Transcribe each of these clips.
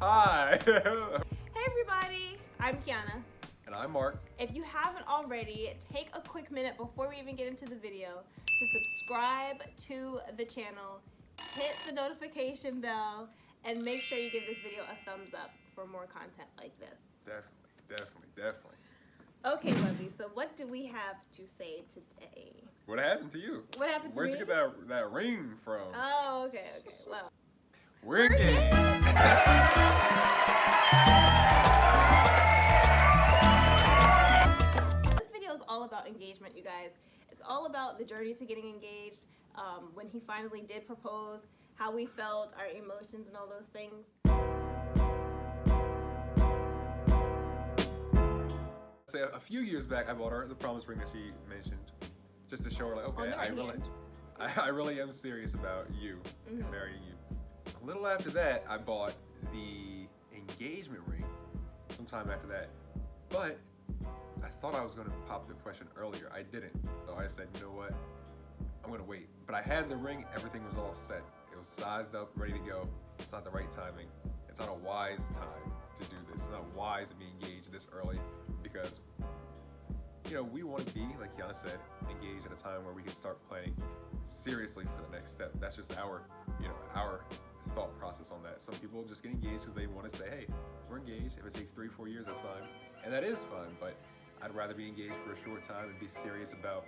Hi. Hey everybody, I'm Quiana. And I'm Mark. If you haven't already, take a quick minute before we even get into the video to subscribe to the channel, hit the notification bell, and make sure you give this video a thumbs up for more content like this. Definitely. Okay, lovely, so what do we have to say today? What happened to you? What happened to Where'd me? you get that ring from? Oh, okay, well. We're engaged. This video is all about engagement, you guys. It's all about the journey to getting engaged, when he finally did propose, how we felt, our emotions, and all those things. So a few years back, I bought her the promise ring that she mentioned, just to show her, like, okay, I really am serious about you and marrying you. A little after that, I bought the engagement ring sometime after that, but I thought I was going to pop the question earlier. I didn't, so I said, you know what, I'm going to wait. But I had the ring, everything was all set. It was sized up, ready to go. It's not the right timing. It's not a wise time to do this. It's not wise to be engaged this early because, you know, we want to be, like Quiana said, engaged at a time where we can start planning seriously for the next step. That's just our thought process on that. Some people just get engaged because they want to say, hey, we're engaged. If it takes 3-4 years, that's fine. And that is fun, but I'd rather be engaged for a short time and be serious about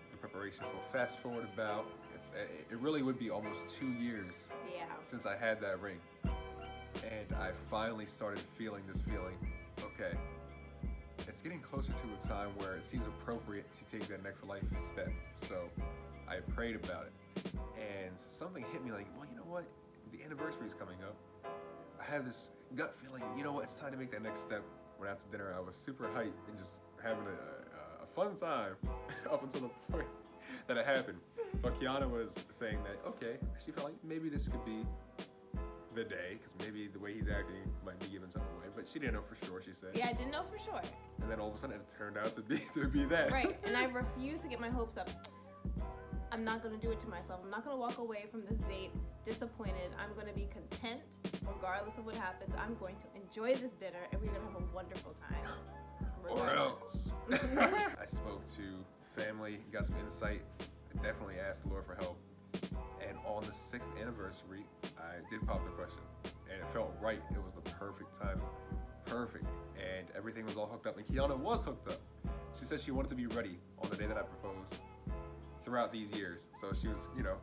the preparation. Fast forward about, it really would be almost 2 years since I had that ring. And I finally started feeling this feeling, okay, it's getting closer to a time where it seems appropriate to take that next life step. So I prayed about it, and something hit me like, well, you know what? The anniversary is coming up. I have this gut feeling, you know what? It's time to make that next step. When after dinner, I was super hyped and just having a fun time up until the point that it happened. But Quiana was saying that, okay, she felt like maybe this could be the day, because maybe the way he's acting might be giving something away, but she didn't know for sure, she said. Yeah, I didn't know for sure. And then all of a sudden it turned out to be that. Right, and I refuse to get my hopes up. I'm not going to do it to myself. I'm not going to walk away from this date disappointed. I'm going to be content regardless of what happens. I'm going to enjoy this dinner and we're going to have a wonderful time. Or else. I spoke to family, got some insight. I definitely asked the Lord for help. And on the 6th anniversary, I did pop the question. And it felt right. It was the perfect timing. Perfect. And everything was all hooked up. And Quiana was hooked up. She said she wanted to be ready on the day that I proposed throughout these years. So she was, you know,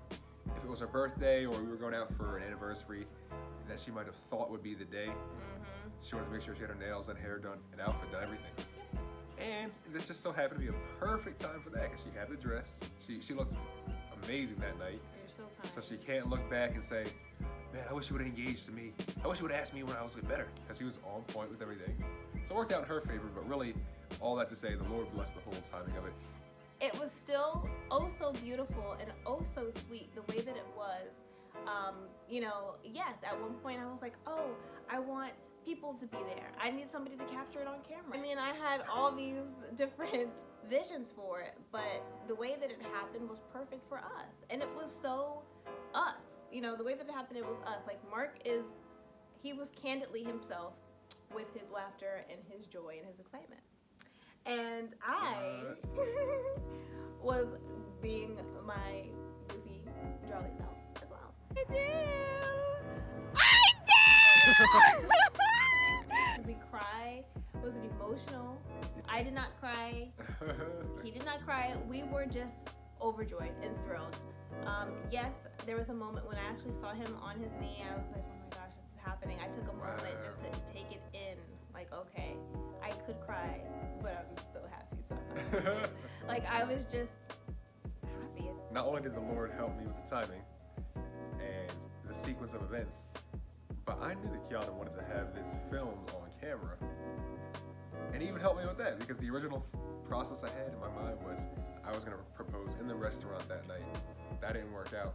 if it was her birthday or we were going out for an anniversary that she might have thought would be the day, she wanted to make sure she had her nails and hair done and outfit done, everything. And this just so happened to be a perfect time for that because she had the dress. She looked amazing that night. You're so kind. So she can't look back and say, man, I wish you would have engaged to me. I wish you would have asked me when I was better, because she was on point with everything. So it worked out in her favor, but really, all that to say, the Lord blessed the whole timing of it. It was still oh so beautiful and oh so sweet the way that it was. You know, yes, at one point I was like, oh, I want people to be there. I need somebody to capture it on camera. I mean, I had all these different visions for it, but the way that it happened was perfect for us. And it was so us. You know, the way that it happened, it was us. Like, he was candidly himself with his laughter and his joy and his excitement. And I was being my goofy, jolly self as well. I do! We cry. Was it emotional? I did not cry. He did not cry. We were just overjoyed and thrilled. Yes, there was a moment when I actually saw him on his knee. I was like, oh my gosh, this is happening. I took a moment just to take it in. Like, okay, I could cry, but I'm so happy. So I'm not gonna do it. Like, I was just happy. Not only did the Lord help me with the timing and the sequence of events, but I knew that Quiana wanted to have this filmed on camera. And he even helped me with that, because the original process I had in my mind was I was gonna propose in the restaurant that night. That didn't work out.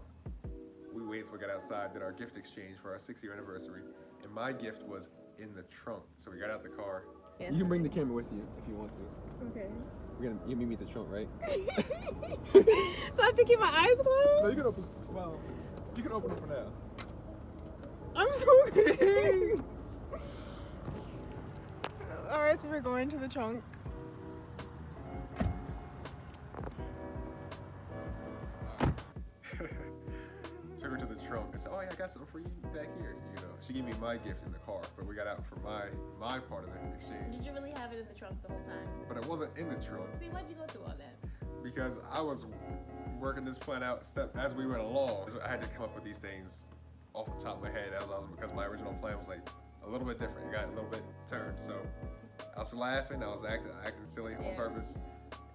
We waited till we got outside, did our gift exchange for our 6-year anniversary, and my gift was in the trunk. So we got out the car. You can bring the camera with you if you want to. Okay. You meet me at the trunk, right? So I have to keep my eyes closed? No, you can open. Well, you can open it for now. I'm so confused. right, so we're going to the trunk. Took her to the trunk and said, "Oh yeah, I got something for you back here." You know, she gave me my gift in the car, but we got out for my part of the exchange. Did you really have it in the trunk the whole time? But it wasn't in the trunk. See, why'd you go through all that? Because I was working this plan out step as we went along. So I had to come up with these things off the top of my head because my original plan was like a little bit different. It got a little bit turned. So I was laughing, I was acting silly on purpose,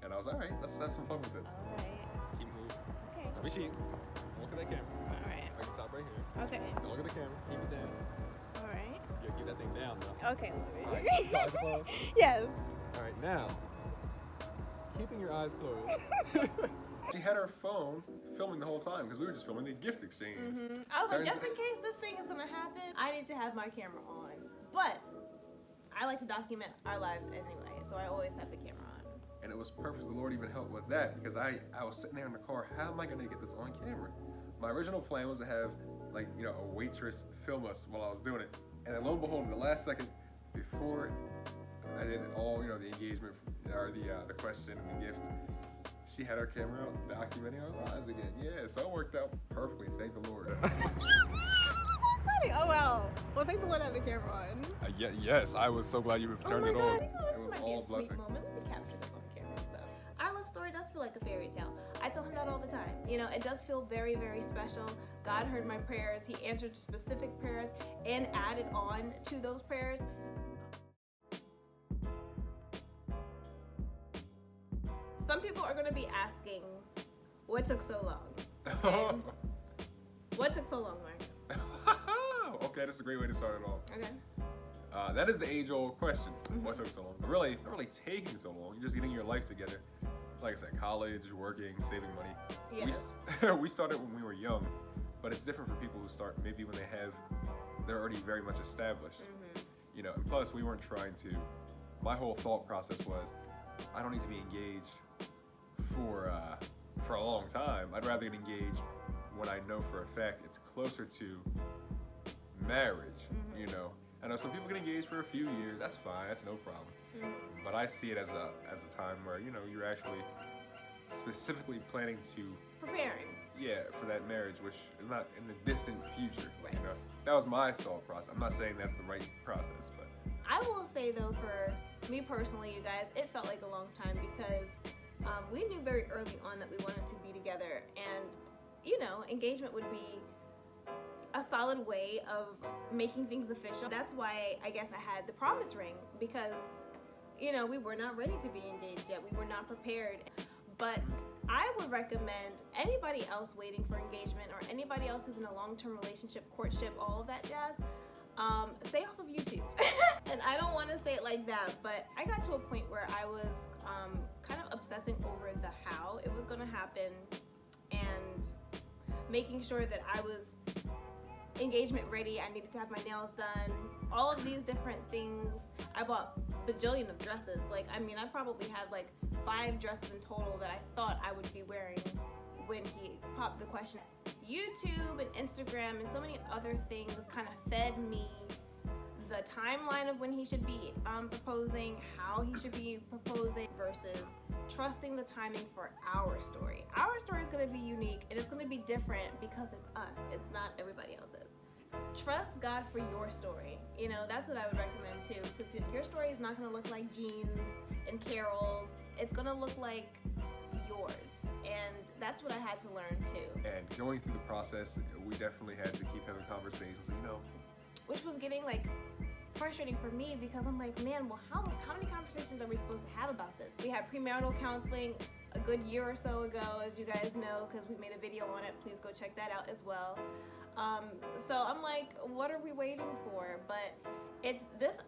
and I was all right. Let's have some fun with this. All right. Keep moving. Okay. Don't be cheating. Don't look at that camera. All right. I can stop right here. Okay. Don't look at the camera. Keep it down. All right. Yeah, keep that thing down though. Okay. All right. Keep your eyes closed. Yes. All right, now, keeping your eyes closed. She had her phone filming the whole time because we were just filming the gift exchange. I was like, Turns just in case this thing is gonna happen, I need to have my camera on. But I like to document our lives anyway, so I always have the camera on. And it was perfect. The Lord even helped with that because I was sitting there in the car. How am I going to get this on camera? My original plan was to have a waitress film us while I was doing it. And then lo and behold, in the last second, before I did all the engagement or the question and the gift, she had her camera out documenting our lives again. Yeah, so it worked out perfectly. Thank the Lord. Oh wow. Well, thank the Lord I had the camera on. Yes, I was so glad you turned it on. I think It this was might be all a a sweet blessing. moment. Let me capture this on camera. So, our love story does feel like a fairy tale. I tell him that all the time. It does feel very, very special. God heard my prayers. He answered specific prayers and added on to those prayers. Some people are going to be asking, what took so long? And what took so long, Mark? Okay, that's a great way to start it off. Okay. That is the age-old question. What took so long? But really, not really taking so long. You're just getting your life together. Like I said, college, working, saving money. Yes. We started when we were young, but it's different for people who start maybe when they're already very much established. And plus we weren't trying to. My whole thought process was, I don't need to be engaged for a long time. I'd rather get engaged when I know for a fact it's closer to marriage. I know some people get engaged for a few years. That's fine. That's no problem. But I see it as a time where you're actually specifically planning to Preparing. for that marriage, which is not in the distant future. Right. That was my thought process. I'm not saying that's the right process, but I will say though, for me personally, you guys, it felt like a long time because we knew very early on that we wanted to be together, and engagement would be a solid way of making things official. That's why I guess I had the promise ring, because we were not ready to be engaged yet. We were not prepared. But I would recommend anybody else waiting for engagement, or anybody else who's in a long-term relationship, courtship, all of that jazz, stay off of YouTube. And I don't want to say it like that, but I got to a point where I was kind of obsessing over the how it was going to happen, and making sure that I was engagement ready. I needed to have my nails done, all of these different things. I bought bajillion of dresses. I probably had 5 dresses in total that I thought I would be wearing when he popped the question. YouTube and Instagram and so many other things kind of fed me the timeline of when he should be proposing, how he should be proposing, versus trusting the timing for our story. Our story is going to be unique, and it's going to be different because it's us. It's not everybody else's. Trust God for your story. That's what I would recommend too, because your story is not going to look like Jean's and Carol's. It's going to look like yours, and that's what I had to learn too. And going through the process, we definitely had to keep having conversations, which was getting frustrating for me, because I'm like, man, well, how many conversations are we supposed to have about this? We had premarital counseling a good year or so ago, as you guys know, because we made a video on it. Please go check that out as well. So I'm like, what are we waiting for? But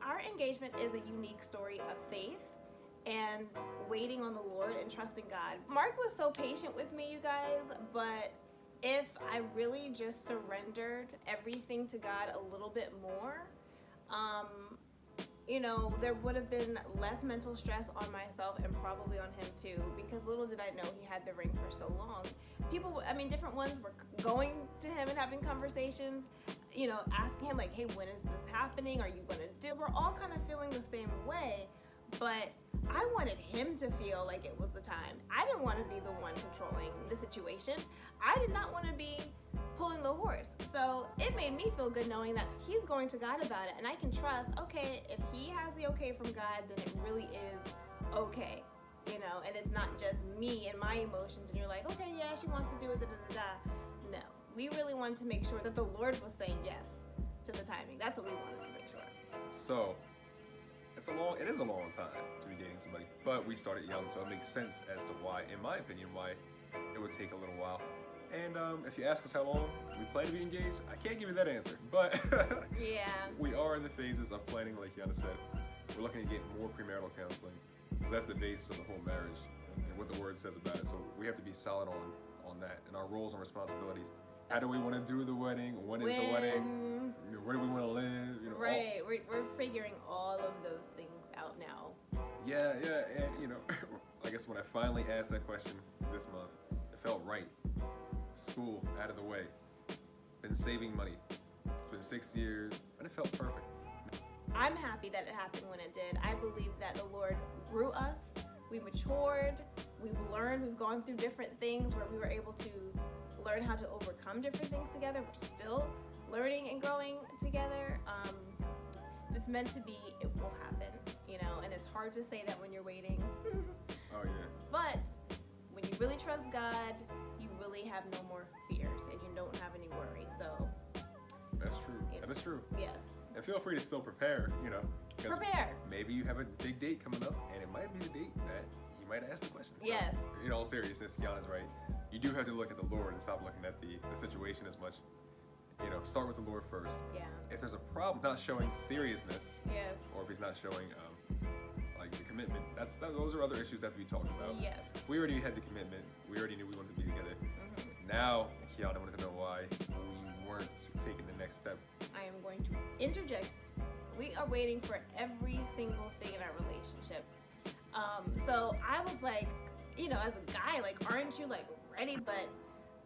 our engagement is a unique story of faith and waiting on the Lord and trusting God. Mark was so patient with me, you guys, but if I really just surrendered everything to God a little bit more, there would have been less mental stress on myself and probably on him too, because little did I know he had the ring for so long. Different ones were going to him and having conversations, asking him hey, when is this happening? Are you gonna do? We're all kind of feeling the same way, but I wanted him to feel like it was the time. I didn't want to be the one controlling the situation. I did not want to be pulling the horse. So it made me feel good knowing that he's going to God about it, and I can trust, okay, if he has the okay from God, then it really is okay, you know, and it's not just me and my emotions, and you're like, okay, yeah, she wants to do it, da da da da. No, we really wanted to make sure that the Lord was saying yes to the timing. That's what we wanted to make sure. So, it is a long time to be dating somebody, but we started young, so it makes sense as to why, in my opinion, why it would take a little while. And if you ask us how long we plan to be engaged, I can't give you that answer, but yeah, we are in the phases of planning, like Quiana said. We're looking to get more premarital counseling, because that's the basis of the whole marriage and what the word says about it. So we have to be solid on that and our roles and responsibilities. How do we want to do the wedding? When is the wedding? You know, where do we want to live? You know, right. We're figuring all of those things out now. Yeah, and you know, I guess when I finally asked that question this month, it felt right. School out of the way. Been saving money. It's been 6 years, and it felt perfect. I'm happy that it happened when it did. I believe that the Lord grew us. We matured. We've learned. We've gone through different things where we were able to learn how to overcome different things together. We're still learning and growing together. If it's meant to be, it will happen, you know, and it's hard to say that when you're waiting. Oh, yeah. But when you really trust God, you really have no more fears and you don't have any worry. So That's true. Yeah. That is true. yes, And feel free to still prepare, you know. 'cause prepare. Maybe you have a big date coming up, and it might be the date that you might ask the question. So, Yes. in all seriousness, Kiana's right. You do have to look at the Lord and stop looking at the situation as much. You know, start with the Lord first. Yeah. If there's a problem not showing seriousness, Yes. or if he's not showing like the commitment, those are other issues that have to be talked about. Yes. We already had the commitment. We already knew we wanted to be together. Mhm. Now, Kiana wanted to know why we weren't taking the next step. I am going to interject. We are waiting for every single thing in our relationship. So I was like, you know, as a guy, like, aren't you like ready? But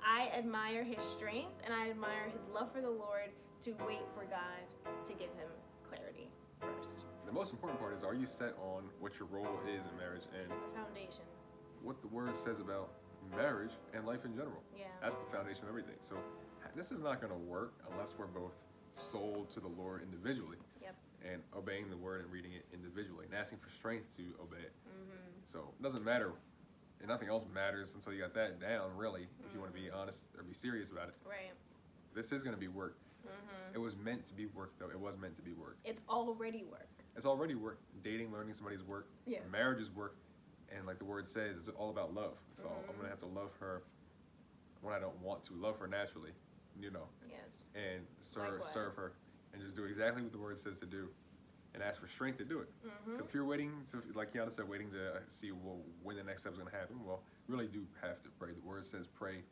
I admire his strength and I admire his love for the Lord to wait for God to give him clarity first. The most important part is, are you set on what your role is in marriage and The foundation. what the word says about marriage and life in general? Yeah. That's the foundation of everything. So this is not going to work unless we're both sold to the Lord individually. Yep. And obeying the word and reading it individually and asking for strength to obey it. Mm-hmm. So it doesn't matter, and nothing else matters until you got that down, really, if you want to be honest or be serious about it. Right. This is going to be work. Mm-hmm. It was meant to be work, though. It was meant to be work. It's already work. It's already work. Dating, learning somebody's work. Yes. Marriage is work. And like the word says, it's all about love. So I'm going to have to love her when I don't want to. Love her naturally, you know, Yes. and serve Likewise. her and just do exactly what the word says to do and ask for strength to do it. Mm-hmm. Because if you're waiting, so like Quiana said, waiting to see when the next step is going to happen, well, you really do have to pray. The word says pray,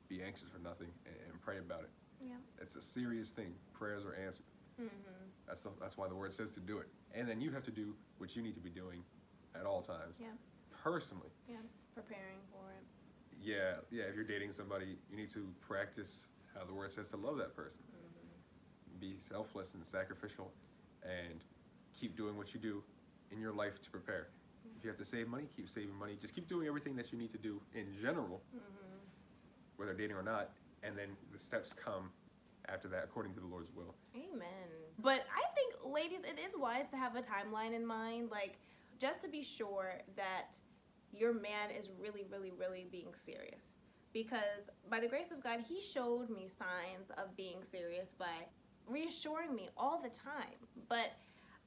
be anxious for nothing, and pray about it. Yeah. It's a serious thing. Prayers are answered. Mm-hmm. That's why the word says to do it. And then you have to do what you need to be doing at all times. Yeah. Personally. Yeah. Preparing for it. Yeah. If you're dating somebody, you need to practice how the word says to love that person. Mm-hmm. Be selfless and sacrificial, and keep doing what you do in your life to prepare. If you have to save money, keep saving money. Just keep doing everything that you need to do in general, Mm-hmm. whether dating or not, and then the steps come after that according to the Lord's will. Amen. But I think, ladies, it is wise to have a timeline in mind, like, just to be sure that your man is really, really, really being serious. Because by the grace of God, he showed me signs of being serious by reassuring me all the time. But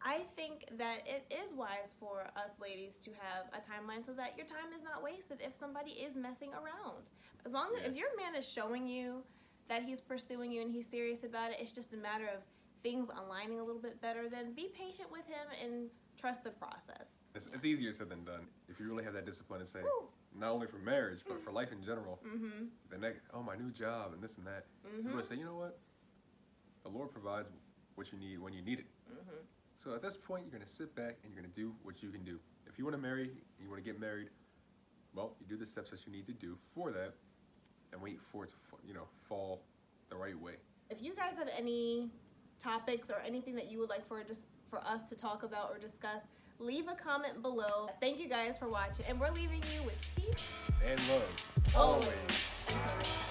I think that it is wise for us ladies to have a timeline so that your time is not wasted if somebody is messing around. As long as, if your man is showing you that he's pursuing you and he's serious about it, it's just a matter of things aligning a little bit better, then be patient with him and trust the process. It's easier said than done. If you really have that discipline and say, Woo. not only for marriage, but for life in general, Mm-hmm. the next, my new job and this and that, you want to say, you know what? The Lord provides what you need when you need it. Mm-hmm. So at this point, you're going to sit back and you're going to do what you can do. If you want to marry, you want to get married, well, you do the steps that you need to do for that and wait for it to, fall the right way. If you guys have any topics or anything that you would like for us to talk about or discuss, leave a comment below. Thank you guys for watching, and we're leaving you with peace And love. always.